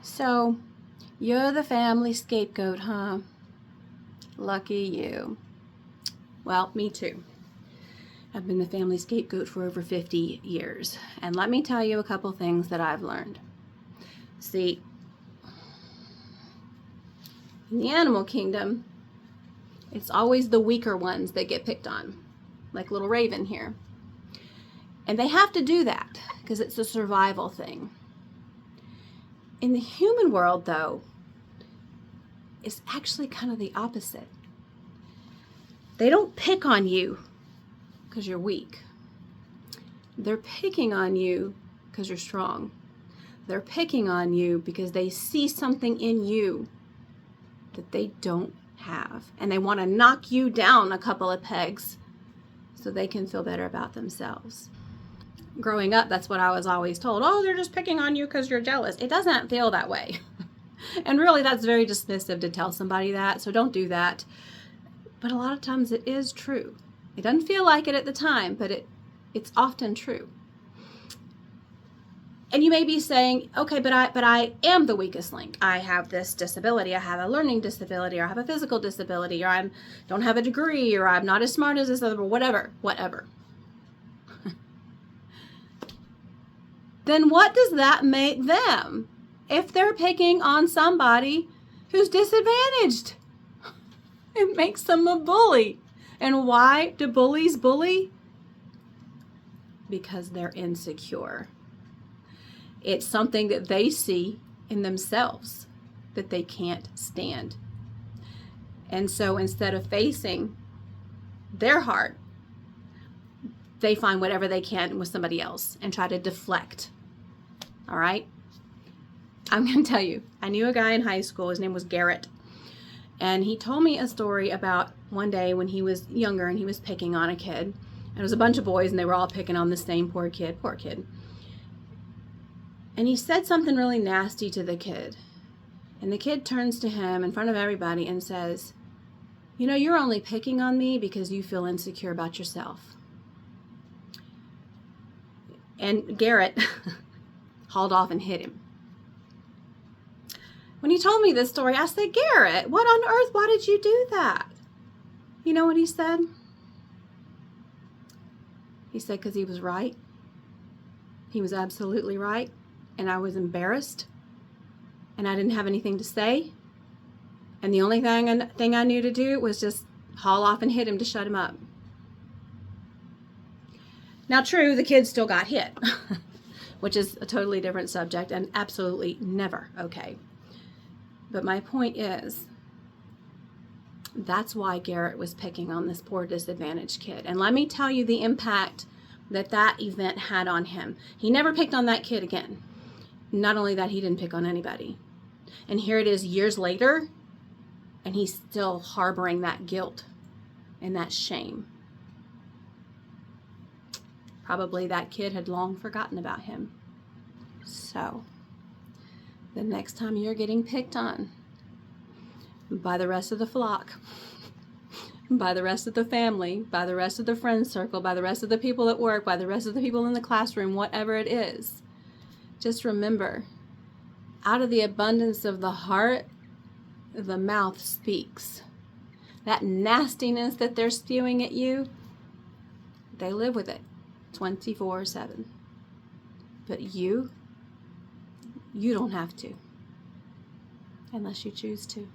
So, you're the family scapegoat, huh? Lucky you. Well, me too. I've been the family scapegoat for over 50 years. And let me tell you a couple things that I've learned. See, in the animal kingdom, it's always the weaker ones that get picked on, like little Raven here. And they have to do that because it's a survival thing. In the human world, though, it's actually kind of the opposite. They don't pick on you because you're weak. They're picking on you because you're strong. They're picking on you because they see something in you that they don't have. And they want to knock you down a couple of pegs so they can feel better about themselves. Growing up, that's what I was always told. Oh, they're just picking on you because you're jealous. It doesn't feel that way. And really, that's very dismissive to tell somebody that, so don't do that. But a lot of times it is true. It doesn't feel like it at the time, but it's often true. And you may be saying, okay, but I am the weakest link. I have this disability. I have a learning disability, or I have a physical disability, or I don't have a degree, or I'm not as smart as this other, or whatever. Then what does that make them if they're picking on somebody who's disadvantaged? It makes them a bully. And why do bullies bully? Because they're insecure. It's something that they see in themselves that they can't stand. And so instead of facing their heart, they find whatever they can with somebody else and try to deflect. All right? I'm going to tell you, I knew a guy in high school. His name was Garrett. And he told me a story about one day when he was younger and he was picking on a kid. And it was a bunch of boys and they were all picking on the same poor kid. And he said something really nasty to the kid. And the kid turns to him in front of everybody and says, you know, you're only picking on me because you feel insecure about yourself. And Garrett hauled off and hit him. When he told me this story, I said, Garrett, what on earth? Why did you do that? You know what he said? He said, because he was right. He was absolutely right. And I was embarrassed. And I didn't have anything to say. And the only thing I knew to do was just haul off and hit him to shut him up. Now, true, the kid still got hit, which is a totally different subject and absolutely never okay. But my point is, that's why Garrett was picking on this poor disadvantaged kid. And let me tell you the impact that event had on him. He never picked on that kid again. Not only that, he didn't pick on anybody. And here it is years later, and he's still harboring that guilt and that shame. Probably that kid had long forgotten about him. So, the next time you're getting picked on by the rest of the flock, by the rest of the family, by the rest of the friend circle, by the rest of the people at work, by the rest of the people in the classroom, whatever it is, just remember, out of the abundance of the heart, the mouth speaks. That nastiness that they're spewing at you, they live with it 24/7. But you don't have to, unless you choose to.